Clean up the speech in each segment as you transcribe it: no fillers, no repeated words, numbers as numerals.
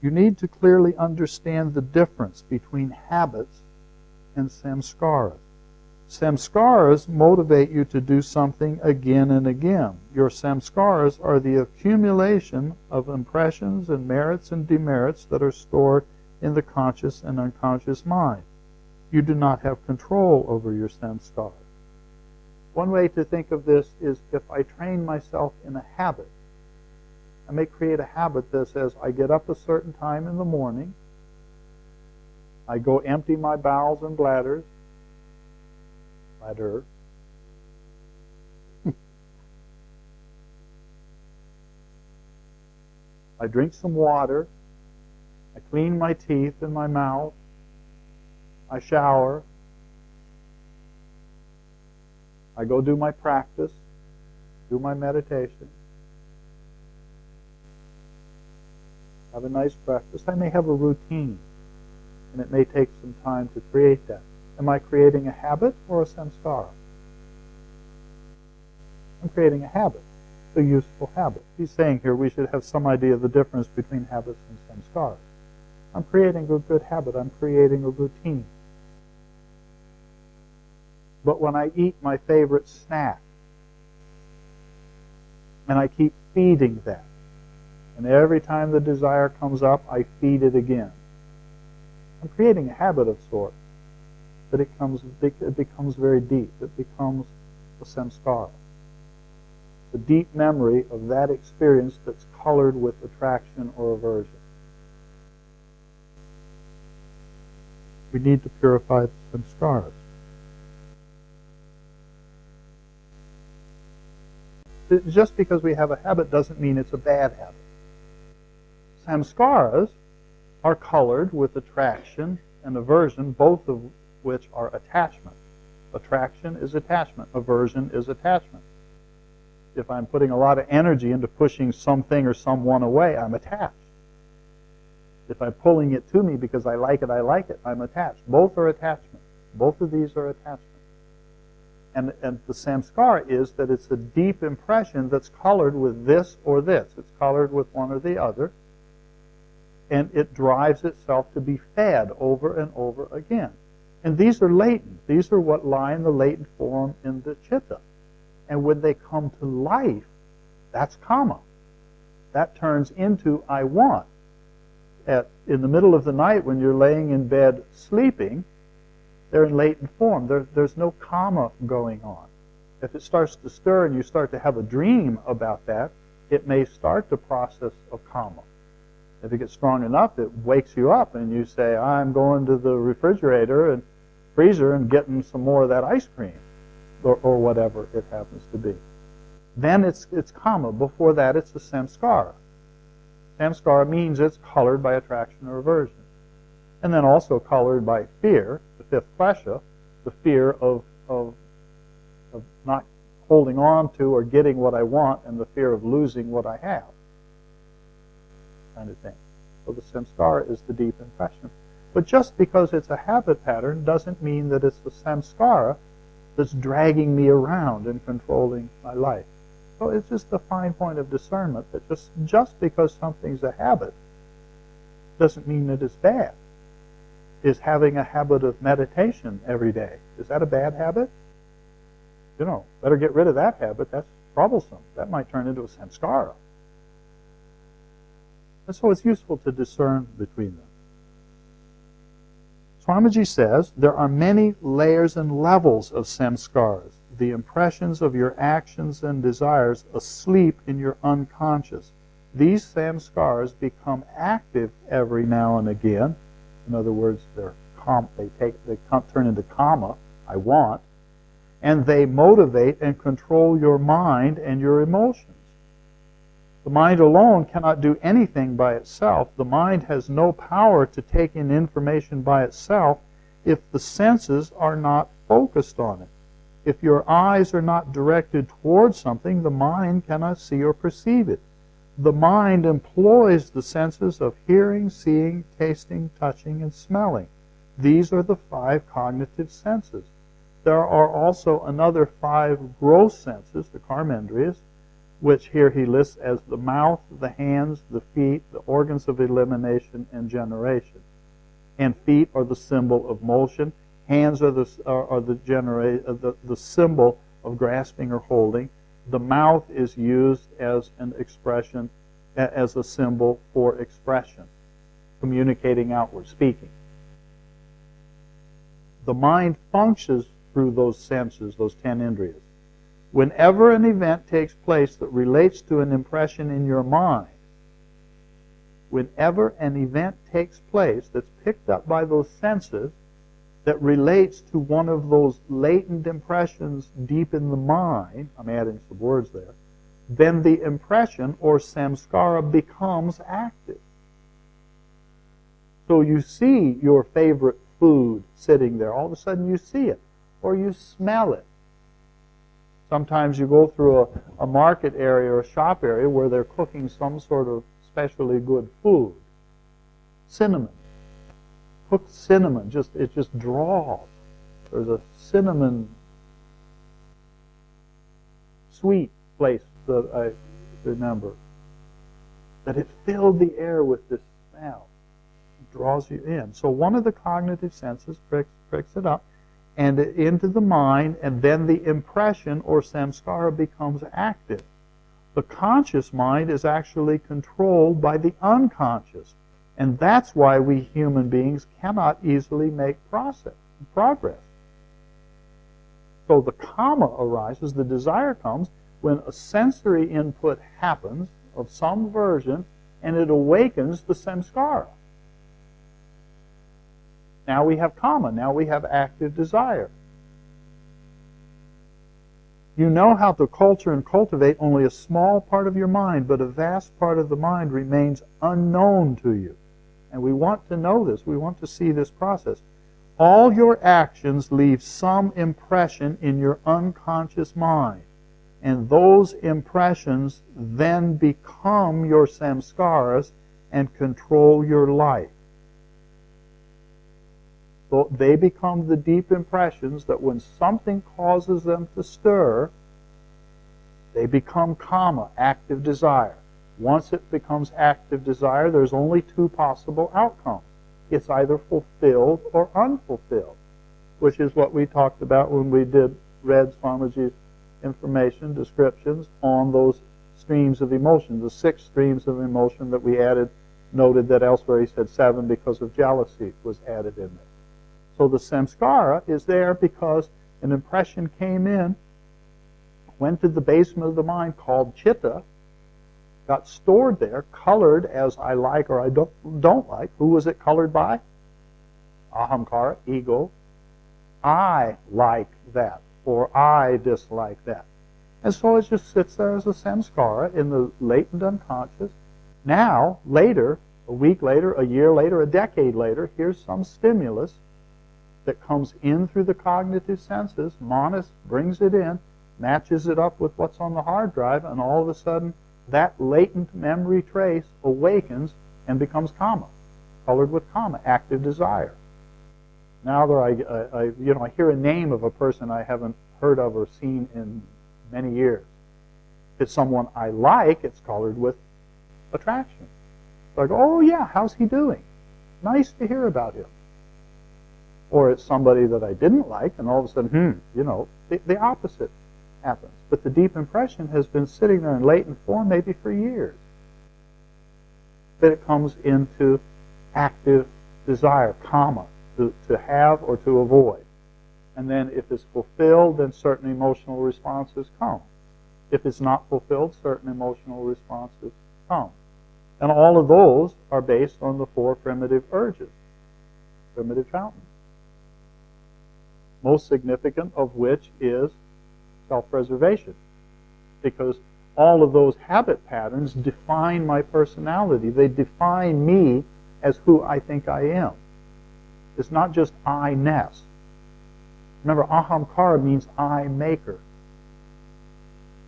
You need to clearly understand the difference between habits and samskaras. Samskaras motivate you to do something again and again. Your samskaras are the accumulation of impressions and merits and demerits that are stored in the conscious and unconscious mind. You do not have control over your samskaras. One way to think of this is if I train myself in a habit. I may create a habit that says I get up a certain time in the morning, I go empty my bowels and bladder, I drink some water, I clean my teeth and my mouth, I shower, I go do my practice, do my meditation, have a nice breakfast. I may have a routine, and it may take some time to create that. Am I creating a habit or a samskara? I'm creating a habit, a useful habit. He's saying here we should have some idea of the difference between habits and samskaras. I'm creating a good habit. I'm creating a routine. But when I eat my favorite snack, and I keep feeding that, and every time the desire comes up, I feed it again, I'm creating a habit of sorts. But it becomes very deep. It becomes a samskara. The deep memory of that experience that's colored with attraction or aversion. We need to purify the samskaras. Just because we have a habit doesn't mean it's a bad habit. Samskaras are colored with attraction and aversion, both of which are attachment. Attraction is attachment. Aversion is attachment. If I'm putting a lot of energy into pushing something or someone away, I'm attached. If I'm pulling it to me because I like it, I'm attached. Both are attachment. Both of these are attachment. And the samskara is that it's a deep impression that's colored with this or this. It's colored with one or the other. And it drives itself to be fed over and over again. And these are latent. These are what lie in the latent form in the chitta. And when they come to life, that's kama. That turns into I want. In the middle of the night when you're laying in bed sleeping, they're in latent form. There's no kama going on. If it starts to stir and you start to have a dream about that, it may start the process of kama. If it gets strong enough, it wakes you up and you say, I'm going to the refrigerator and freezer and getting some more of that ice cream, or whatever it happens to be. Then it's kama. Before that, it's a samskara. Samskara means it's colored by attraction or aversion. And then also colored by fear, the fifth klesha, the fear of not holding on to or getting what I want, and the fear of losing what I have. Kind of thing. So the samskara is the deep impression. But just because it's a habit pattern doesn't mean that it's the samskara that's dragging me around and controlling my life. So it's just a fine point of discernment that just because something's a habit doesn't mean that it's bad. Is having a habit of meditation every day, is that a bad habit? Better get rid of that habit. That's troublesome. That might turn into a samskara. And so it's useful to discern between them. Swamiji says, there are many layers and levels of samskaras, the impressions of your actions and desires asleep in your unconscious. These samskaras become active every now and again. In other words, they turn into kama, I want, and they motivate and control your mind and your emotions. The mind alone cannot do anything by itself. The mind has no power to take in information by itself if the senses are not focused on it. If your eyes are not directed towards something, the mind cannot see or perceive it. The mind employs the senses of hearing, seeing, tasting, touching, and smelling. These are the 5 cognitive senses. There are also another 5 gross senses, the karmendriyas, which here he lists as the mouth, the hands, the feet, the organs of elimination and generation. And feet are the symbol of motion. Hands are the symbol of grasping or holding. The mouth is used as an expression, as a symbol for expression, communicating outward, speaking. The mind functions through those senses, those 10 indriyas. Whenever an event takes place that relates to an impression in your mind, whenever an event takes place that's picked up by those senses that relates to one of those latent impressions deep in the mind, I'm adding some words there, then the impression or samskara becomes active. So you see your favorite food sitting there. All of a sudden you see it, or you smell it. Sometimes you go through a market area or a shop area where they're cooking some sort of especially good food. Cinnamon. Cooked cinnamon, it just draws. There's a cinnamon sweet place that I remember, that it filled the air with this smell. It draws you in. So one of the cognitive senses pricks it up and into the mind, and then the impression or samskara becomes active. The conscious mind is actually controlled by the unconscious. And that's why we human beings cannot easily make progress. So the kama arises, the desire comes, when a sensory input happens of some version, and it awakens the samskara. Now we have kama, now we have active desire. You know how to culture and cultivate only a small part of your mind, but a vast part of the mind remains unknown to you. And we want to know this. We want to see this process. All your actions leave some impression in your unconscious mind. And those impressions then become your samskaras and control your life. So they become the deep impressions that when something causes them to stir, they become kama, active desire. Once it becomes active desire, there's only two possible outcomes. It's either fulfilled or unfulfilled, which is what we talked about when we read Swamiji's information, descriptions on those streams of emotion, the 6 streams of emotion that we noted that elsewhere he said 7 because of jealousy was added in there. So the samskara is there because an impression came in, went to the basement of the mind called chitta, got stored there, colored as I like or I don't like. Who was it colored by? Ahamkara, ego. I like that, or I dislike that. And so it just sits there as a samskara in the latent unconscious. Now, later, a week later, a year later, a decade later, here's some stimulus that comes in through the cognitive senses. Manas brings it in, matches it up with what's on the hard drive, and all of a sudden, that latent memory trace awakens and becomes kama, colored with kama, active desire. Now that I hear a name of a person I haven't heard of or seen in many years. If it's someone I like, it's colored with attraction. So I go, oh yeah, how's he doing? Nice to hear about him. Or it's somebody that I didn't like, and all of a sudden, the opposite happens. But the deep impression has been sitting there in latent form maybe for years. But it comes into active desire, kama, to have or to avoid. And then if it's fulfilled, then certain emotional responses come. If it's not fulfilled, certain emotional responses come. And all of those are based on the 4 primitive urges, primitive fountains. Most significant of which is self-preservation, because all of those habit patterns define my personality. They define me as who I think I am. It's not just I-ness. Remember, ahamkara means I-maker.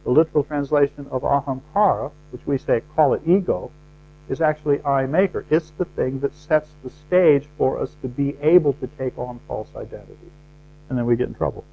The literal translation of ahamkara, which we call it ego, is actually I-maker. It's the thing that sets the stage for us to be able to take on false identity. And then we get in trouble.